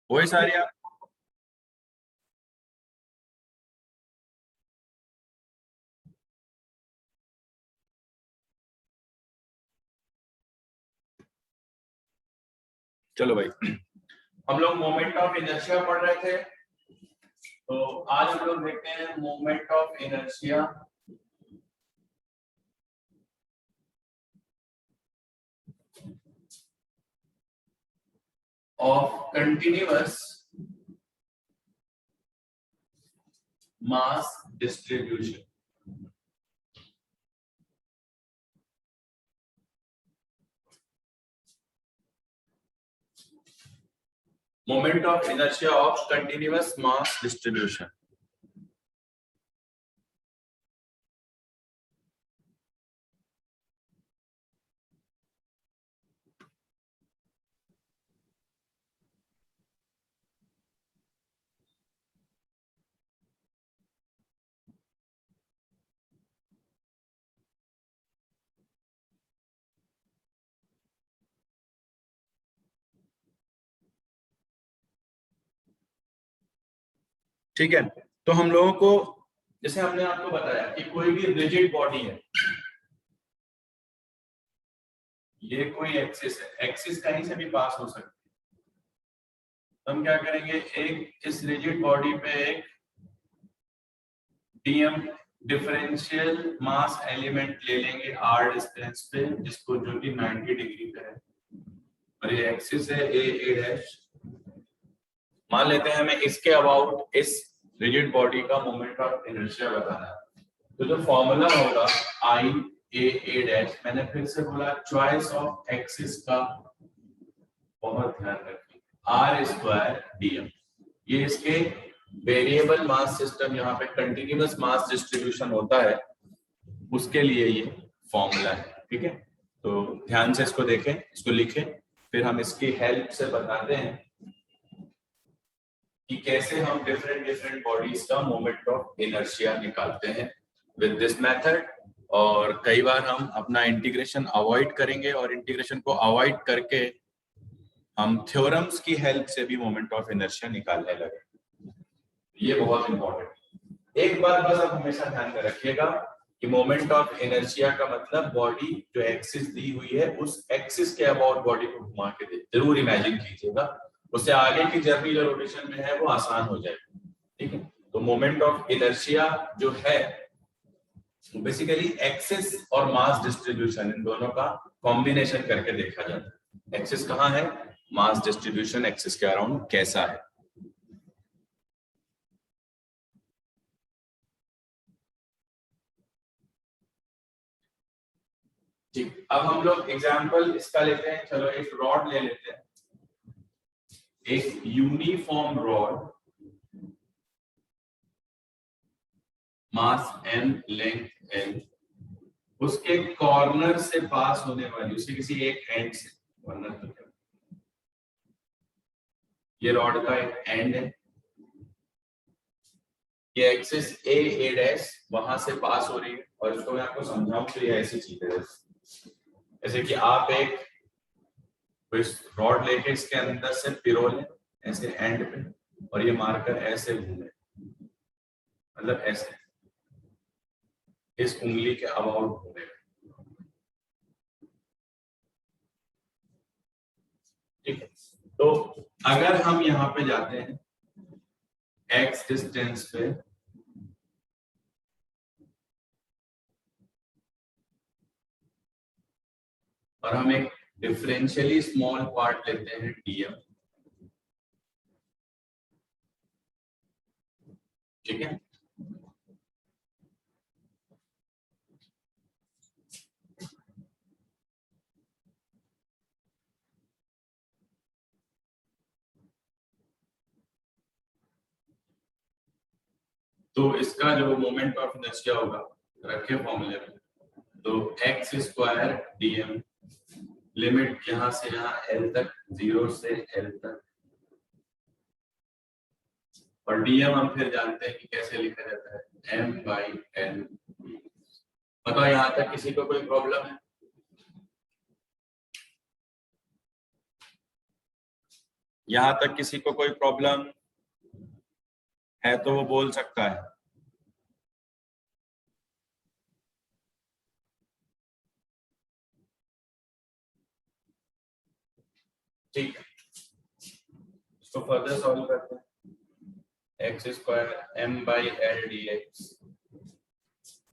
वही सारी आप चलो भाई, हम लोग मोमेंट ऑफ इनर्शिया पढ़ रहे थे, तो आज हम लोग देखते हैं moment of inertia of continuous mass distribution. Moment of inertia of continuous mass distribution. ठीक है, तो हम लोगों को जैसे हमने आपको बताया कि कोई भी रिजिड बॉडी है, ये कोई एक्सिस है, एक्सिस कहीं से भी पास हो सकती है, तो हम क्या करेंगे, एक इस रिजिड बॉडी पे एक डीएम डिफरेंशियल मास एलिमेंट ले लेंगे आर डिस्टेंस पे, जिसको जो कि 90 डिग्री पे है, और ये एक्सिस है ए डैश। मान लेते हैं हमें इसके अबाउट इस रिजिड बॉडी का मोमेंट ऑफ इनर्शिया बताना है, तो जो फॉर्मूला होगा आई ए डैश, मैंने फिर से बोला चॉइस ऑफ एक्सिस का बहुत ध्यान रखिए, आर स्क्वायर डीएम, ये इसके वेरिएबल मास सिस्टम, यहाँ पे कंटिन्यूअस मास डिस्ट्रीब्यूशन होता है, उसके लिए ये फॉर्मूला है। ठीक है, तो ध्यान से इसको देखें, इसको लिखें, फिर हम इसकी हेल्प से बताते हैं कि कैसे हम डिफरेंट बॉडीज का मोमेंट ऑफ इनर्शिया निकालते हैं विद दिस मेथड। और कई बार हम अपना इंटीग्रेशन अवॉइड करेंगे, और इंटीग्रेशन को अवॉइड करके हम थ्योरम्स की हेल्प से भी मोमेंट ऑफ इनर्शिया निकालने लगे। ये बहुत इंपॉर्टेंट, एक बात बस आप हमेशा ध्यान में रखिएगा कि मोमेंट ऑफ इनर्शिया का मतलब बॉडी जो एक्सिस दी हुई है उस एक्सिस के अबाउट बॉडी को घुमा के दे, जरूर इमेजिन कीजिएगा, उससे आगे की जर्नी जो रोटेशन में है वो आसान हो जाएगी। ठीक है, तो मोमेंट ऑफ इनर्शिया जो है बेसिकली एक्सिस और मास डिस्ट्रीब्यूशन, इन दोनों का कॉम्बिनेशन करके देखा जाता है। एक्सिस कहाँ है, मास डिस्ट्रीब्यूशन एक्सिस के अराउंड कैसा है। ठीक, अब हम लोग एग्जांपल इसका लेते हैं, चलो एक रॉड ले लेते हैं, एक यूनिफॉर्म रॉड, मास m, लेंथ l, उसके कॉर्नर से पास होने वाली, उसके किसी एक एंड से, कॉर्नर तो क्या, ये रॉड का एक एंड है, ये एक्सिस ए डैश वहां से पास हो रही है, और इसको मैं आपको समझाऊं तो ये ऐसी चीज है, जैसे कि आप एक रॉड लेके इसके अंदर से पिरो लें ऐसे एंड पे, और ये मार्कर ऐसे घूमे, मतलब ऐसे इस उंगली के अबाउट घूमे। ठीक है, तो अगर हम यहाँ पे जाते हैं एक्स डिस्टेंस पे, और हम एक डिफरेंशियली स्मॉल पार्ट लेते हैं डीएम, ठीक है, तो इसका जो मोमेंट ऑफ इनर्शिया होगा रखे फॉर्मूले में, तो एक्स स्क्वायर डीएम, लिमिट यहां से यहां एल तक, 0 से एल तक, और डीएम हम फिर जानते हैं कि कैसे लिखा जाता है, एम बाई एल। बताओ यहां तक किसी को कोई प्रॉब्लम है? यहां तक किसी को कोई प्रॉब्लम है तो वो बोल सकता है। ठीक है, इसको फर्दर सॉल्व करते हैं। X square M by L D X,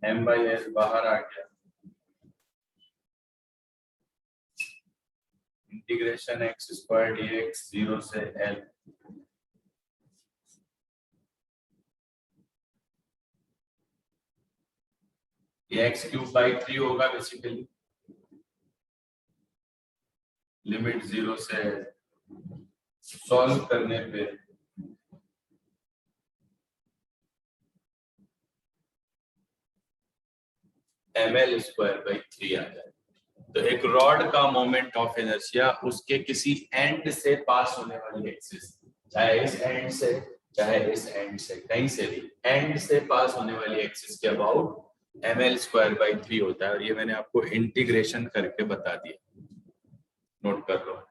M by L बाहर आ गया, integration X square D X 0 से एल, ये एक्स क्यूब बाई 3 होगा बेसिकली, लिमिट 0 से एल, सॉल्व करने पे ml स्क्वायर बाई 3 आ जाए। तो एक रॉड का मोमेंट ऑफ इनर्शिया उसके किसी एंड से पास होने वाली एक्सिस, चाहे इस एंड से चाहे इस एंड से, कहीं से भी एंड से पास होने वाली एक्सिस के अबाउट ml स्क्वायर बाई 3 होता है। और ये मैंने आपको इंटीग्रेशन करके बता दिया, नोट कर लो।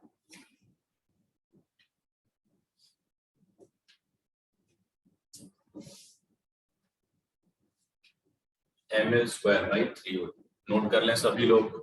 ml स्क्वायर बाई 3 होता है, नोट कर लें सभी लोग।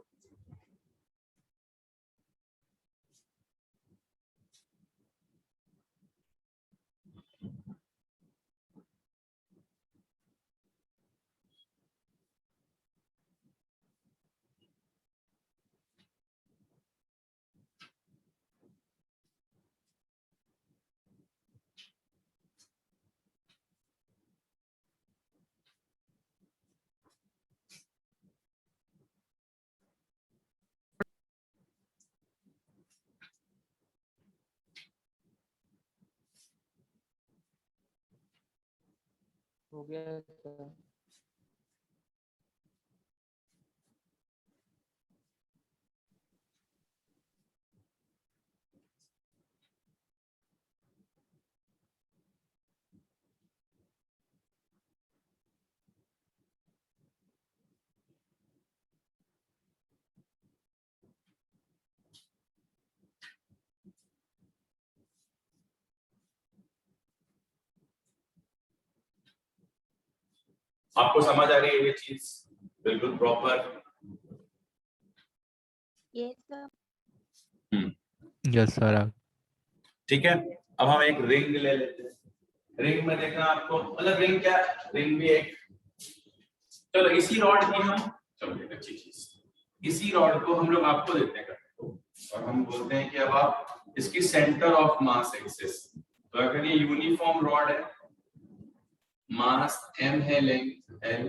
हो गया सर। आपको समझ आ रही है ये चीज बिल्कुल proper? Yes sir. Yes sir. ठीक है, अब हम एक रिंग ले लेते हैं। रिंग में देखना आपको, मतलब रिंग क्या, रिंग भी एक, चलो इसी रॉड की हम, चलो एक अच्छी चीज, इसी रॉड को हम लोग आपको देते हैं और हम बोलते हैं कि अब आप इसकी सेंटर ऑफ मास एक्सिस, तो अगर ये यूनिफॉर्म रॉड है, मास m है, लेंथ l,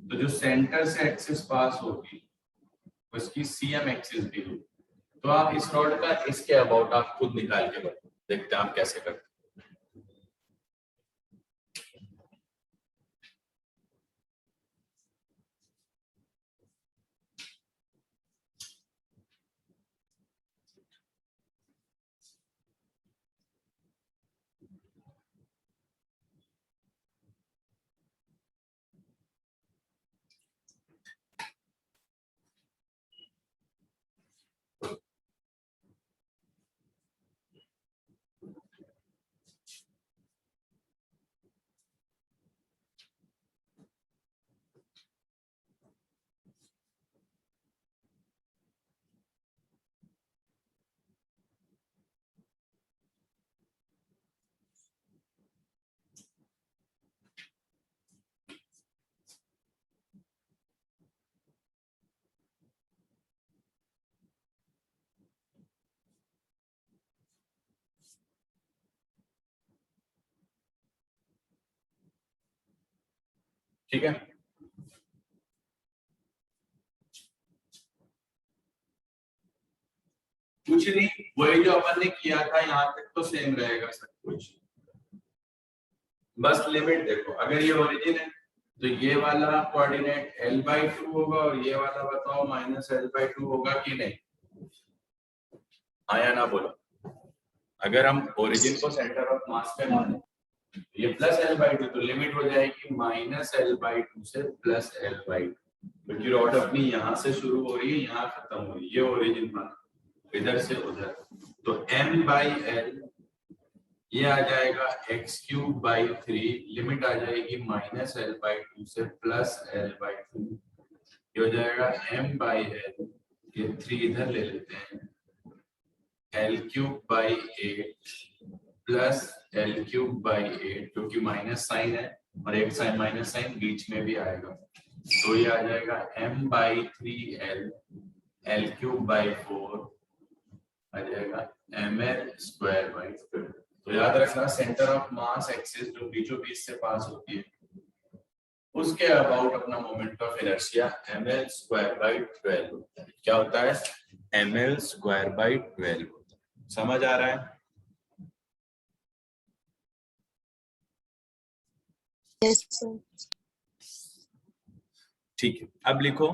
तो जो सेंटर से एक्सिस पास होगी उसकी cm एक्सिस भी होगी। तो आप इस रॉड का इसके अबाउट आप खुद निकाल के बताओ, देखते हैं आप कैसे करते हैं। ठीक है, कुछ नहीं, वही जो अपन ने किया था यहाँ तक तो सेम रहेगा सब कुछ, बस लिमिट देखो। अगर ये ओरिजिन है तो ये वाला कोऑर्डिनेट l/2 होगा और ये वाला बताओ -l/2 होगा कि नहीं, आया ना बोलो। अगर हम ओरिजिन को सेंटर ऑफ मास पे माने ये +l/2, तो लिमिट हो जाएगी -l/2 से +l/2, क्योंकि रॉड अपनी यहाँ से शुरू हो रही है, यहाँ खत्म हो रही है, ये ओरिजिन माना, इधर से उधर, तो m/l ये आ जाएगा x³/3, लिमिट आ जाएगी -l/2 से +l/2, ये हो जाएगा m/l, ये 3 इधर ले लेते हैं, l³/8 प्लस l³/8, क्योंकि माइनस साइन है और एक साइन माइनस साइन बीच में भी आएगा, तो ये आ जाएगा m/3l, l³/4 आ जाएगा ml²/12। तो याद रखना सेंटर ऑफ मास एक्सिस जो बीचों बीच से पास होती है उसके अबाउट अपना मोमेंट ऑफ इनर्शिया ml²/12 क्या होता है, ml²/12। समझ आ रहा है? Yes, sir. ठीक है, अब लिखो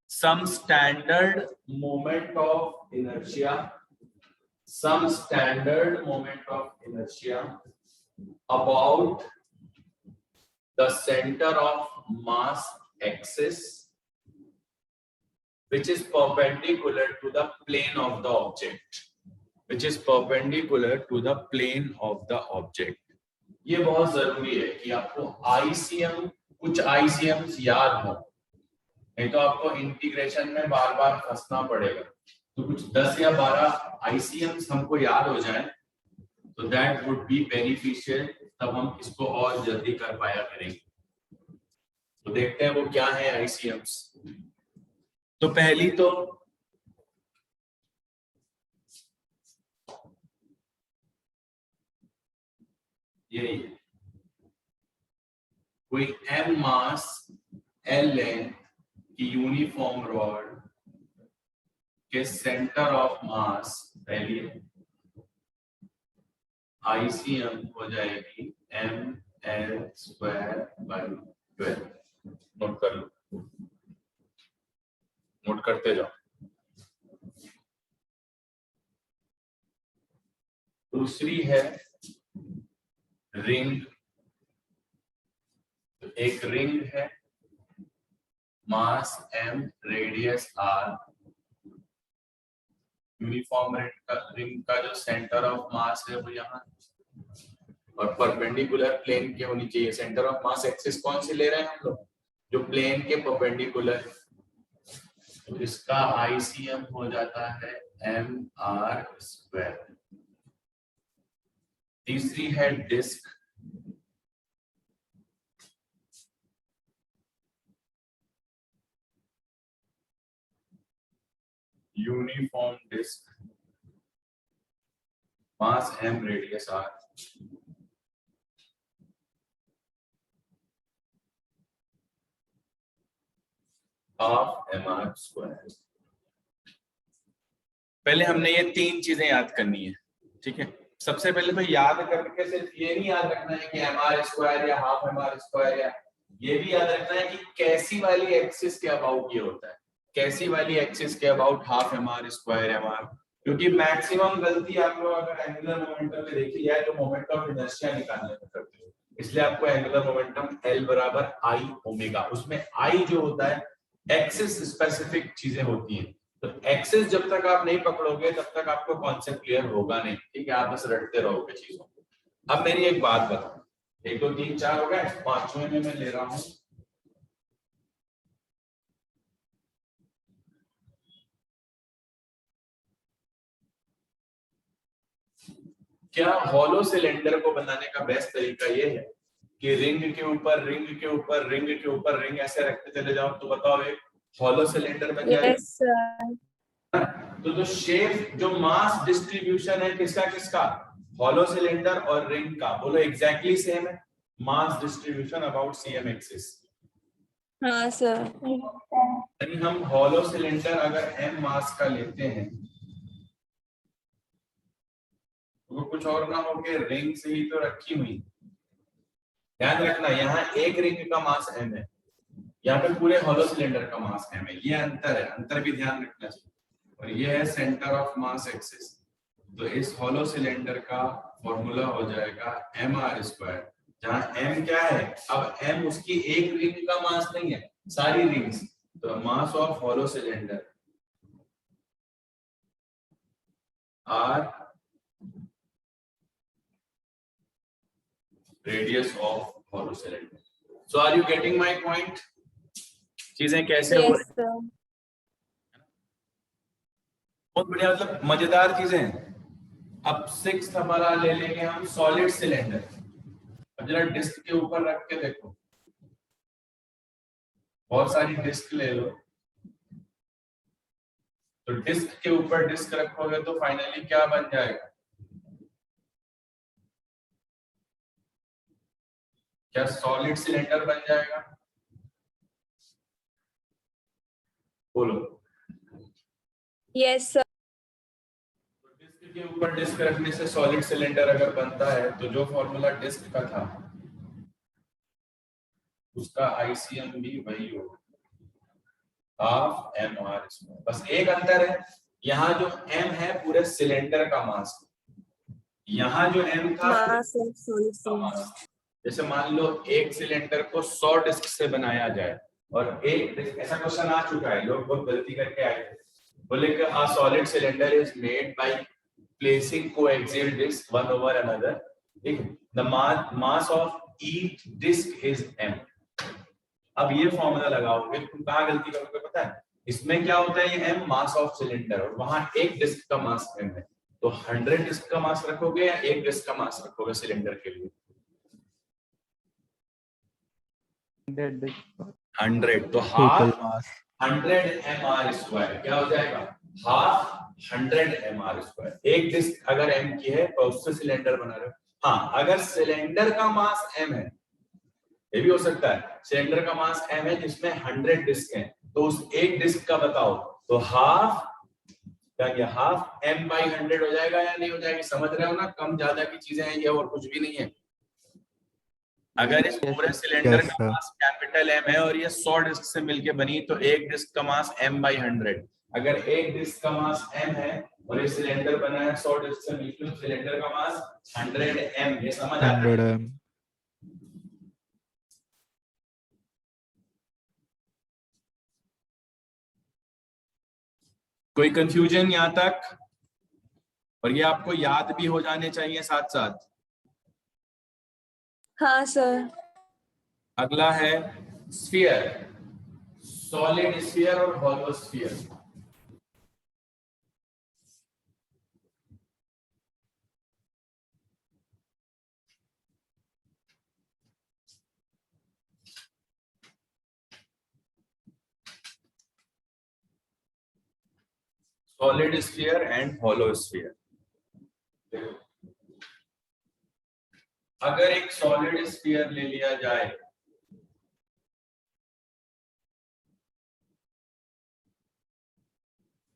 some standard moment of inertia, some standard moment of inertia about the center of mass axis which is perpendicular to the plane of the object, which is perpendicular to the plane of the object। ये बहुत जरूरी है कि आपको ICM, कुछ आईसीएम्स याद हो, नहीं तो आपको इंटीग्रेशन में बार बार फंसना पड़ेगा। तो कुछ 10 या 12 आईसीएम्स हमको याद हो जाए तो दैट वुड बी बेनिफिशियल, तब हम इसको और जल्दी कर पाया करेंगे। तो देखते हैं वो क्या है आईसीएम्स। तो पहली तो यही है, कोई m मास l लेंथ की यूनिफॉर्म रॉड के सेंटर ऑफ मास, पहली आईसीएम हो जाएगी ml²/12। नोट कर लो, नोट करते जाओ। दूसरी है रिंग, तो एक रिंग है, मास m, radius r, uniform ring का जो सेंटर ऑफ मास है वो यहाँ, और परपेंडिकुलर प्लेन के होनी चाहिए। सेंटर ऑफ मास एक्सिस कौन सी ले रहे हैं हम लोग, जो प्लेन के परपेंडिकुलर, तो इसका आईसीएम हो जाता है mr²। तीसरी है डिस्क, यूनिफॉर्म डिस्क, मास m, radius r। Half mr²। पहले हमने ये 3 चीजें याद करनी है, ठीक है। सबसे पहले तो याद करके सिर्फ ये नहीं याद रखना है कि mr² या हाफ mr², या ये भी याद रखना है कि कैसी वाली एक्सिस के अबाउट ये होता है, कैसी वाली एक्सिस के अबाउट हाफ mr² mr, क्योंकि मैक्सिमम गलती आप लोग अगर एंगुलर मोमेंटम में देखी जाए तो मोमेंट ऑफ इनर्शिया निकालने में करते हो, इसलिए आपको एंगुलर मोमेंटम L बराबर I ओमेगा, उसमें I जो होता है एक्सिस स्पेसिफिक चीजें होती हैं, तो एक्सिस जब तक आप नहीं पकड़ोगे तब तक आपको कॉन्सेप्ट क्लियर होगा नहीं, ठीक है, आप बस रटते रहोगे चीजों को। अब मेरी एक बात बताओ, 1 2 3 4 हो गए, 5वें में मैं ले रहा हूं क्या हॉलो सिलेंडर को बनाने का बेस्ट तरीका ये है कि रिंग के ऊपर रिंग के ऊपर रिंग के ऊपर रिंग ऐसे रखते चले जाओ। तो बताओ एक हॉलो सिलेंडर में क्या Yes, sir. तो जो शेप, जो मास डिस्ट्रीब्यूशन है किसका किसका, हॉलो सिलेंडर और रिंग का, बोलो एग्जैक्टली सेम है, mass distribution about CM axis. हाँ सर। यानी हम हॉलो सिलेंडर अगर m मास का लेते हैं वो कुछ और ना हो के रिंग से ही तो रखी हुई। ध्यान रखना यहाँ एक रिंग का मास m है, यहाँ पे पूरे हॉलो सिलेंडर का मास m है, ये अंतर है, अंतर भी ध्यान रखना चाहिए। और ये है सेंटर ऑफ मास एक्सिस, तो इस हॉलो सिलेंडर का फॉर्मूला हो जाएगा mr², जहाँ m क्या है, अब m उसकी एक रिंग का मास नहीं है, सारी रिंग्स, तो mass of hollow cylinder r radius of hollow cylinder. So are you getting my point? चीजें कैसे हो Yes, रही sir. बहुत बढ़िया, मतलब मजेदार चीजें हैं। अब 6th हमारा ले लेंगे हम सॉलिड सिलेंडर। अब जरा डिस्क के ऊपर रख के देखो, बहुत सारी डिस्क ले लो, तो डिस्क के ऊपर डिस्क रखोगे तो फाइनली क्या बन जाएगा? क्या सॉलिड सिलेंडर बन जाएगा? बोलो। Yes, sir. तो डिस्क के ऊपर डिस्क रखने से सॉलिड सिलेंडर अगर बनता है तो जो फॉर्मूला डिस्क का था उसका आईसीएम भी वही होगा, हाफ एम आर स्क्वायर। बस एक अंतर है, यहाँ जो एम है पूरे सिलेंडर का मास, यहाँ जो एम था Mass of solid cylinder. जैसे मान लो एक सिलेंडर को 100 डिस्क से बनाया जाए और एक डिस्क, ऐसा क्वेश्चन आ चुका है, लोग बहुत गलती करके आए थे, बोले कि a solid cylinder is made by placing coaxial disc one over another, the mass of each disc is m। अब ये फॉर्मूला लगाओगे तुम कहाँ गलती करोगे पता है? इसमें क्या होता है, ये m मास ऑफ सिलेंडर और वहां एक डिस्क का मास m है, तो 100 डिस्क का मास रखोगे या एक डिस्क का मास रखोगे सिलेंडर के लिए? 100, तो हाफ 100 mr स्क्वायर क्या हो जाएगा? Half 100 mr square. एक डिस्क अगर m की है तो उससे सिलेंडर बना रहे हो। हाँ, अगर सिलेंडर का मास m है, ये भी हो सकता है सिलेंडर का मास m है जिसमें 100 डिस्क हैं, तो उस एक डिस्क का बताओ, तो हाफ क्या, हाफ m by 100 हो जाएगा या नहीं हो जाएगी? समझ रहे हो ना, कम ज्यादा की चीजें हैं ये, और कुछ भी नहीं है। अगर इस पूरे सिलेंडर का मास कैपिटल M है और ये 100 डिस्क से मिलके बनी, तो एक डिस्क का मास m by 100। अगर एक डिस्क का मास m है और ये सिलेंडर बना है 100 डिस्क से मिलकर, तो सिलेंडर का मास 100 m। ये समझ आता है? 100 m। कोई कंफ्यूजन यहाँ तक? और ये आपको याद भी हो जाने चाहिए साथ साथ। हाँ सर। अगला है स्फीयर, सॉलिड स्फीयर और hollow sphere. Solid sphere and hollow sphere. अगर एक सॉलिड स्फीयर ले लिया जाए,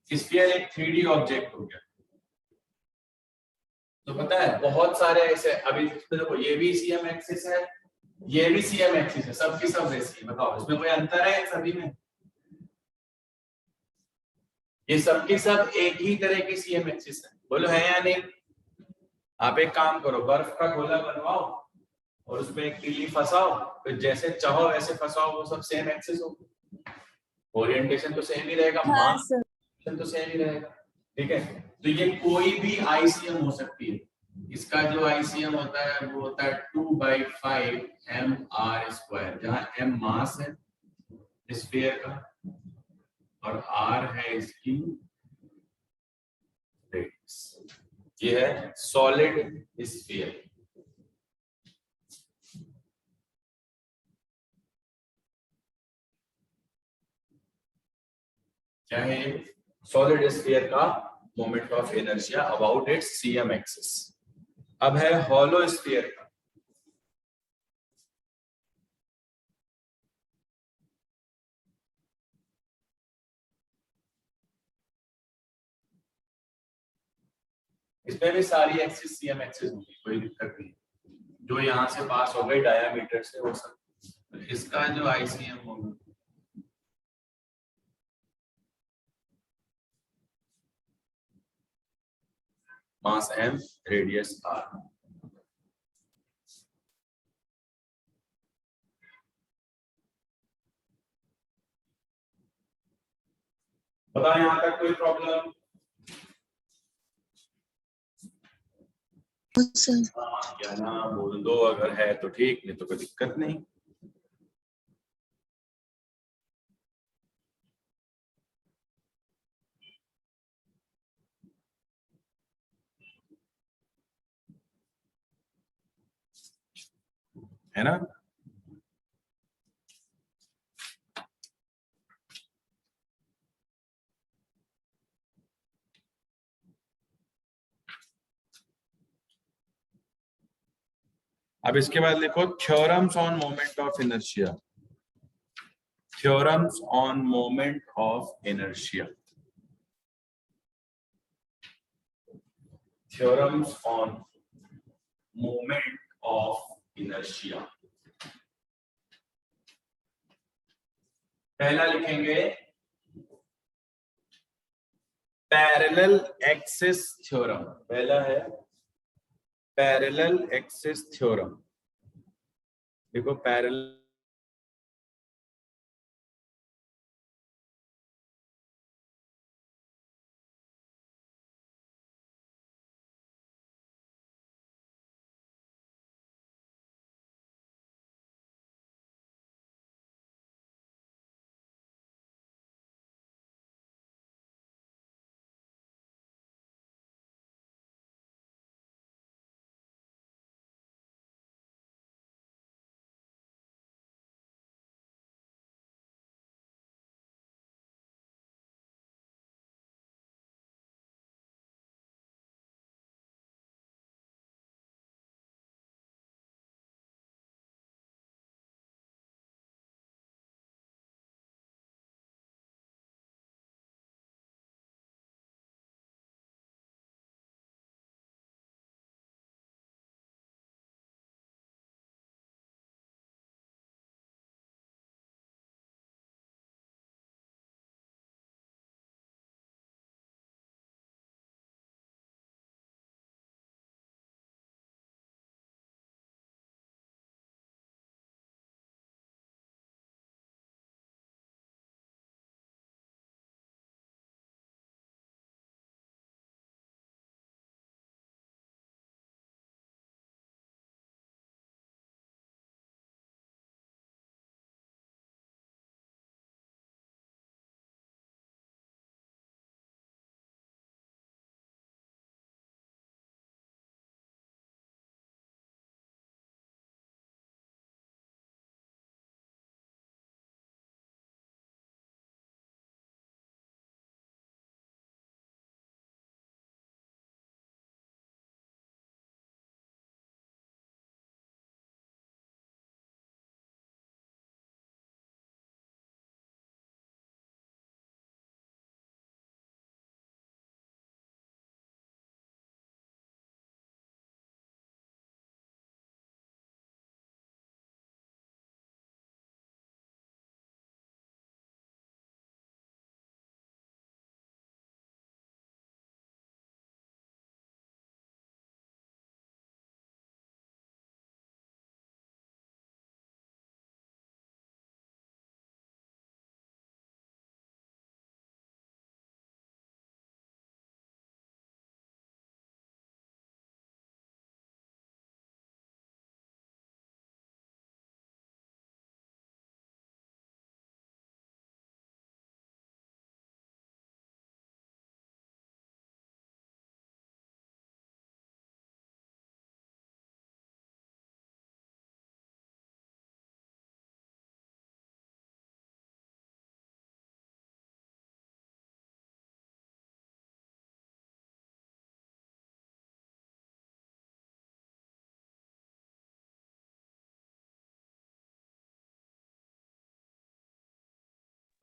स्फीयर एक 3D ऑब्जेक्ट हो गया, तो पता है बहुत सारे ऐसे, अभी देखो ये भी सीएम एक्सिस है, ये भी सीएम एक्सिस है, सबकी सब वैसी है। बताओ इसमें कोई अंतर है सभी में? ये सबकी सब एक ही तरह की सीएम एक्सिस है, बोलो है या नहीं? आप एक काम करो, बर्फ का गोला बनवाओ और उसमें एक तीली फंसाओ, फिर जैसे चाहो वैसे फंसाओ, वो सब सेम एक्सिस होगा, ओरिएंटेशन तो सेम ही रहेगा, हाँ मास सर। तो सेम ही रहेगा। ठीक है, तो ये कोई भी आईसीएम हो सकती है। इसका जो आईसीएम होता है वो होता है 2/5 mr², जहां m मास है स्फीयर का और r है इसकी रेडियस। ये है सॉलिड स्फीयर। क्या है? सॉलिड स्फीयर का moment of inertia about it's CM axis. अब है हॉलो स्फीयर का। इसमें भी सारी एक्सिस सीएम एक्सिस होगी, कोई दिक्कत नहीं। जो यहां से पास हो गई डायामीटर से वो सब, तो इसका जो आईसीएम होगा मास m रेडियस r। बताओ यहां तक कोई प्रॉब्लम? सर। या ना बोल दो, अगर है तो ठीक, नहीं तो कोई दिक्कत नहीं। है ना? अब इसके बाद लिखो theorems on moment of inertia. Theorems on moment of inertia. Theorems on moment of inertia. पहला लिखेंगे पैरेलल एक्सिस थ्योरम। पहला है पैरेलल एक्सिस थ्योरम। देखो पैरेलल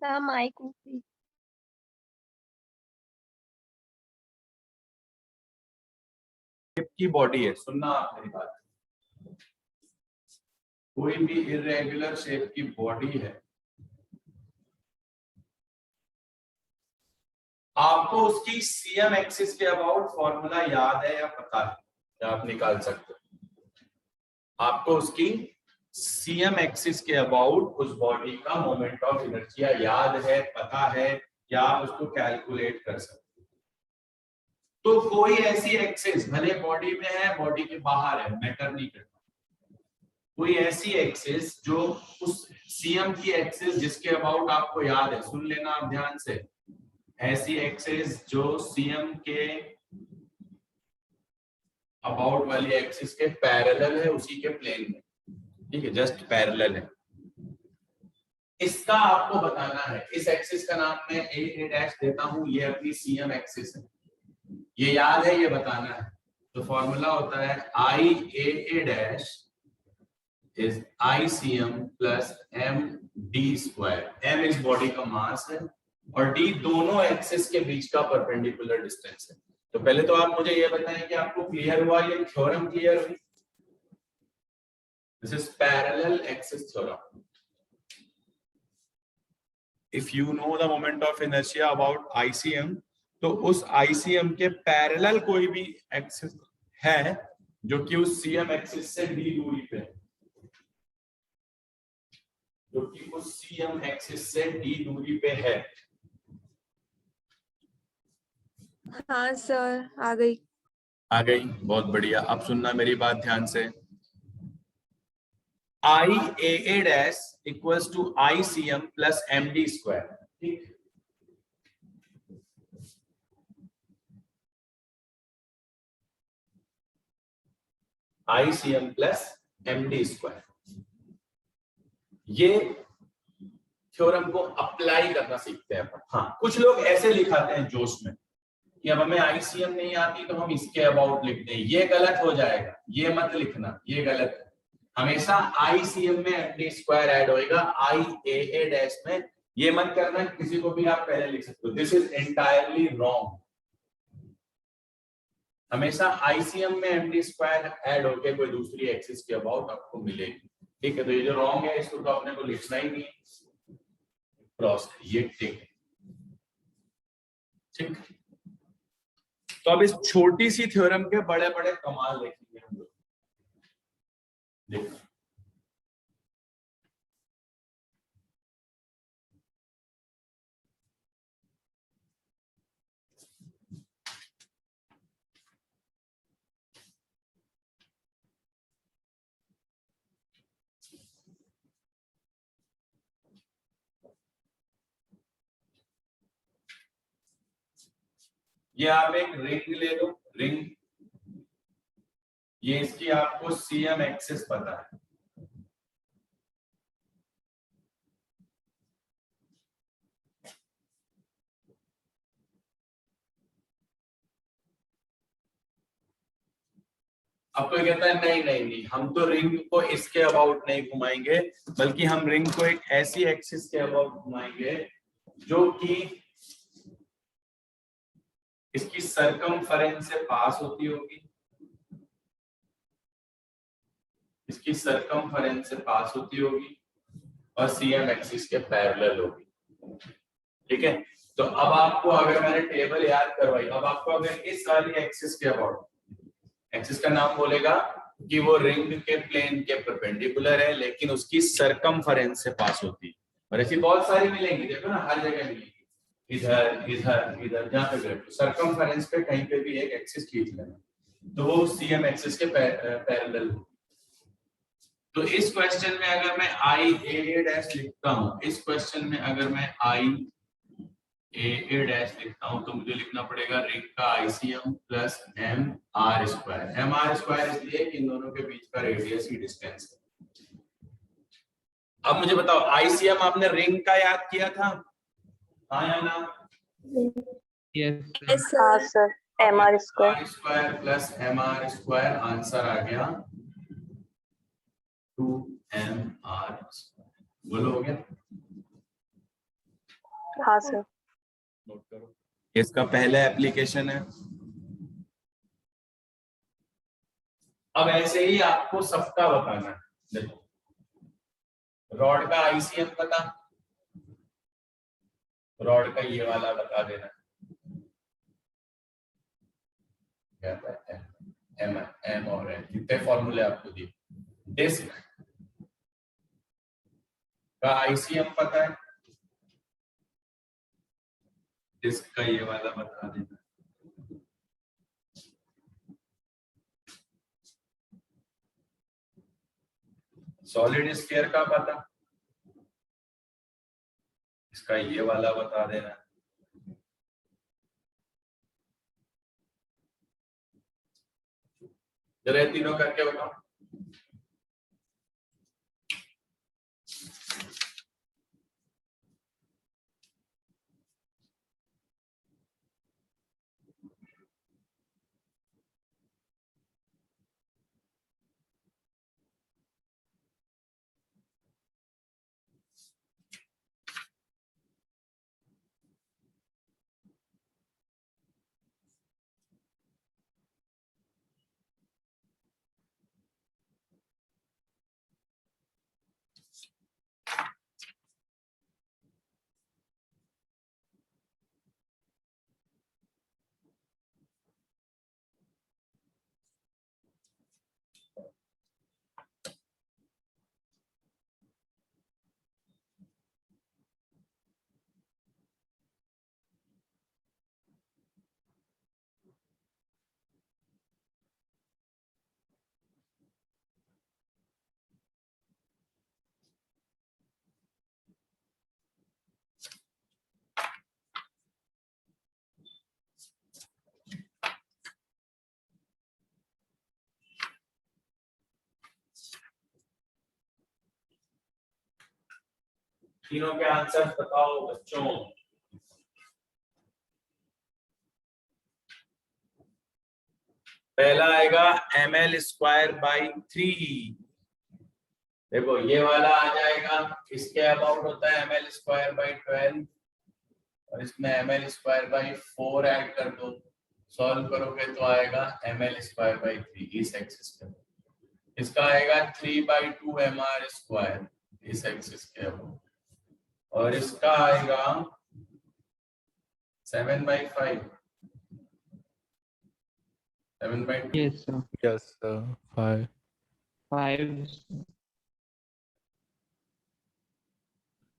माइक की बॉडी है, सुनना आप मेरी बात। कोई भी इरेगुलर शेप की बॉडी है, आपको उसकी सीएम एक्सिस के अबाउट फॉर्मूला याद है या पता है, या आप निकाल सकते हो? आपको उसकी सीएम एक्सिस के अबाउट उस बॉडी का मोमेंट ऑफ इनर्शिया याद है, पता है, या आप उसको कैलकुलेट कर सकते हो? तो कोई ऐसी एक्सिस भले बॉडी में है, बॉडी के बाहर है, मैटर नहीं करता, कोई ऐसी एक्सिस जो उस सीएम की एक्सिस जिसके अबाउट आपको याद है, सुन लेना आप ध्यान से, ऐसी एक्सिस जो सीएम के अबाउट वाली एक्सिस के पैरेलल है, उसी के प्लेन में, ठीक है, जस्ट पैरेलल है, इसका आपको बताना है। इस एक्सिस का नाम मैं ए डैश देता हूं, ये अपनी सीएम एक्सिस है, ये याद है, ये बताना है। तो फॉर्मूला होता है I A dash is I C M plus M D square. M इस बॉडी का मास है और डी दोनों एक्सिस के बीच का परपेंडिकुलर डिस्टेंस है। तो पहले तो आप मुझे ये बताएं कि आपको क्लियर हुआ, ये थ्योरम क्लियर हुई? This is parallel axis theorem. If you know the moment of inertia about ICM, तो उस ICM के पैरेलल कोई भी एक्सिस है जो कि उस CM एक्सिस से d दूरी पे है, जो कि उस CM एक्सिस से d दूरी पे है। हाँ सर, आ गई। आ गई, बहुत बढ़िया। अब सुनना मेरी बात ध्यान से। I A dash equals to I C M plus M D square, ठीक। I C M plus M D square, ये थ्योरम को अप्लाई करना सीखते हैं अपन। हाँ, कुछ लोग ऐसे लिखाते हैं जोश में कि अब हमें आईसीएम नहीं आती तो हम इसके अबाउट लिख दें, ये गलत हो जाएगा, ये मत लिखना, ये गलत है। हमेशा आईसीएम में एमडी स्क्वायर ऐड होएगा, आई ए डैश में ये मत करना, किसी को भी आप पहले लिख सकते हो, दिस इज एंटायरली रॉन्ग। हमेशा आईसीएम में एमडी स्क्वायर ऐड होके कोई दूसरी एक्सिस के अबाउट आपको मिलेगी, ठीक है। तो ये जो रॉन्ग है इसको तो अपने को लिखना ही नहीं, क्रॉस ये ठीक है, ठीक। तो अब इस छोटी सी थ्योरम के बड़े बड़े कमाल देखेंगे हम लोग। देखो ये आप एक रिंग ले लो, रिंग, ये इसकी आपको सीएम एक्सिस पता है, अब कोई कहता है नहीं नहीं नहीं, हम तो रिंग को इसके अबाउट नहीं घुमाएंगे, बल्कि हम रिंग को एक ऐसी एक्सिस के अबाउट घुमाएंगे जो कि इसकी सरकमफेरेंस से पास होती होगी, इसकी सरकमफेरेंस से पास होती होगी और सीएम एक्सिस के पैरेलल होगी, ठीक है। तो अब आपको अगर मैंने टेबल याद करवाई, अब आपको अगर इस वाली एक्सिस के अबाउट, एक्सिस का नाम बोलेगा कि वो रिंग के प्लेन के परपेंडिकुलर है लेकिन उसकी सरकमफेरेंस से पास होती है, और ऐसी बहुत सारी मिलेंगी, देखो ना हर जगह मिलेगी, इधर इधर इधर, जहां पे सरकमफेरेंस पे कहीं पे भी एक एक्सिस खींच लेना, तो वो सीएम एक्सिस के पैरेलल हो। तो इस क्वेश्चन में अगर मैं आई ए डैश लिखता हूं, इस क्वेश्चन में अगर मैं आई ए डैश लिखता हूं तो मुझे लिखना पड़ेगा रिंग का ICM plus M R square. M R square इसलिए कि इन दोनों के बीच का रेडियस ही डिस्टेंस है। अब मुझे बताओ, आईसीएम आपने रिंग का याद किया था, हाँ या ना? यस हाँ sir, M R square. R square plus M R square, answer आ गया 2mr स्क्वायर। बोलो हो गया? हाँ सर। नोट करो, इसका पहला एप्लीकेशन है। अब ऐसे ही आपको सबका बताना है। देखो, रॉड का आईसीएम पता, रॉड का ये वाला बता देना, एम एम और एन, कितने फॉर्मूले आपको दिए। डिस्क का आईसीएम पता है, डिस्क का ये वाला बता देना, सॉलिड स्फीयर का पता, इसका ये वाला बता देना। जरा ये तीनों करके बताओ। तीनों के आंसर बताओ बच्चों। पहला आएगा ml²/3। देखो ये वाला आ जाएगा, इसके अबाउट होता है ml²/12 और इसमें ml²/4 ऐड कर दो, सॉल्व करोगे तो आएगा ml²/3 इस एक्सिस पे। इसका आएगा 3/2 mr² इस एक्सिस के अबाउट, और इसका आएगा 7/5 7/2। Yes, sir. Yes, 5. 5.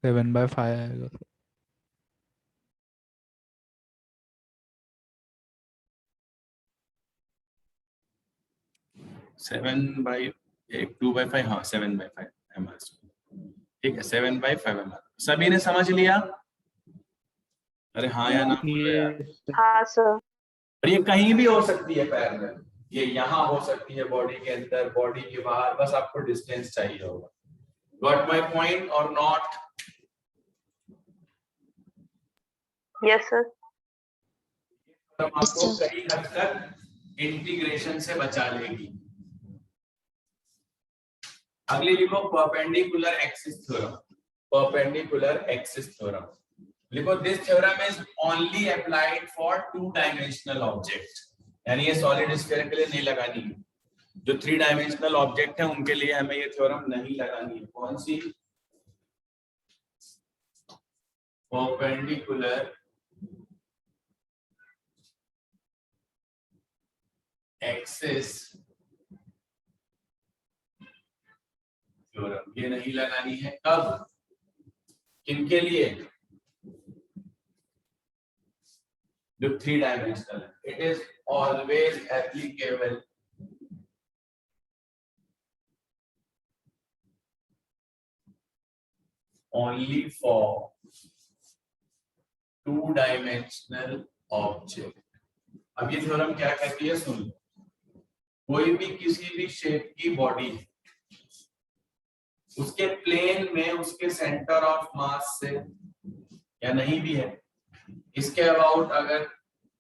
7/5 आएगा। 2/5, हाँ 7/5 mr²। ठीक है, 7/5 mr। सभी ने समझ लिया? अरे हाँ या ना बोलो यार। Yes, sir. हाँ सर। और ये कहीं भी हो सकती है पैर में, ये यहाँ हो सकती है, बॉडी के अंदर, बॉडी के बाहर, बस आपको डिस्टेंस चाहिए होगा। गॉट माय पॉइंट और नॉट? Yes sir. तो आपको कई हद तक इंटीग्रेशन से बचा लेगी। अगली लिखो perpendicular axis theorem. Perpendicular axis theorem लिखो, this theorem is only applied for 2 dimensional object, यानी ये सॉलिड स्फीयर के लिए नहीं लगानी है। जो 3 डायमेंशनल ऑब्जेक्ट है उनके लिए हमें ये थ्योरम नहीं लगानी है। कौन सी? परपेंडिकुलर एक्सिस थ्योरम, ये नहीं लगानी है। कब? किनके लिए? जो 3 डायमेंशनल है। It is always applicable only for 2 dimensional object. अब ये थ्योरम क्या कहती है सुन लो, कोई भी किसी भी शेप की बॉडी है, उसके प्लेन में उसके सेंटर ऑफ मास से, या नहीं भी है, इसके अबाउट अगर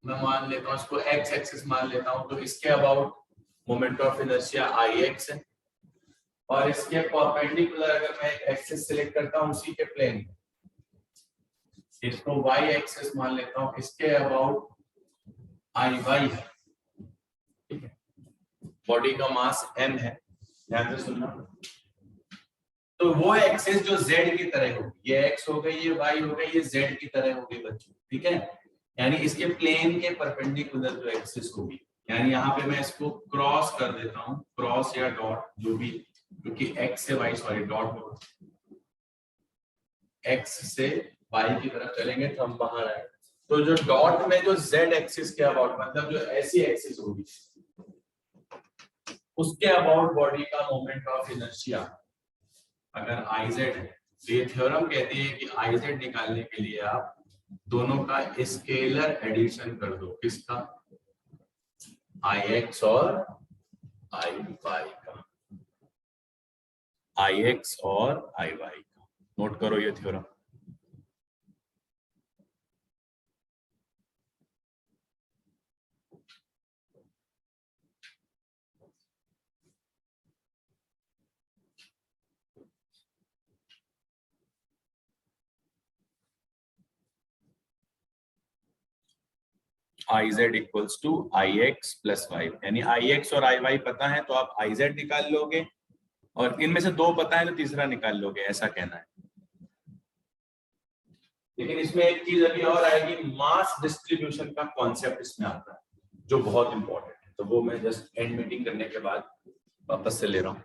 मैं मान लेता हूं, इसको एक्स एक्सिस मान लेता हूं, तो इसके about moment of inertia Ix है, और इसके परपेंडिकुलर अगर मैं एक एक्सिस सिलेक्ट करता हूं उसी के प्लेन में, इसको y एक्सिस मान लेता हूं, इसके अबाउट Iy है। ठीक है, बॉडी का मास m है, ध्यान से सुनना। तो वो एक्सिस जो z की तरह होगी, ये x हो गई, ये y हो गई, ये z की तरह होगी बच्चों। ठीक है, यानी इसके प्लेन के परपेंडिकुलर जो एक्सिस होगी, यानी यहाँ पे मैं इसको क्रॉस कर देता हूँ, क्रॉस या डॉट जो भी, क्योंकि x से y, सॉरी डॉट होगा, x से y की तरफ चलेंगे तो हम बाहर आएंगे। तो जो डॉट में जो z एक्सिस के अबाउट, मतलब जो ऐसी एक्सिस होगी उसके अबाउट बॉडी का मोमेंट ऑफ इनर्शिया अगर आई जेड, ये थ्योरम कहती है कि आई जेड निकालने के लिए आप दोनों का स्केलर एडिशन कर दो। किसका? आई एक्स और आई वाई का, आई एक्स और आई वाई का। नोट करो ये theorem. I Z equals to I X plus Y, यानी आई एक्स और आई वाई पता है तो आप आई जेड निकाल लोगे, और इनमें से दो पता है तो तीसरा निकाल लोगे, ऐसा कहना है। लेकिन इसमें एक चीज अभी और आएगी, मास डिस्ट्रीब्यूशन का कॉन्सेप्ट इसमें आता है जो बहुत इंपॉर्टेंट है, तो वो मैं जस्ट एंड मीटिंग करने के बाद वापस से ले रहा हूँ।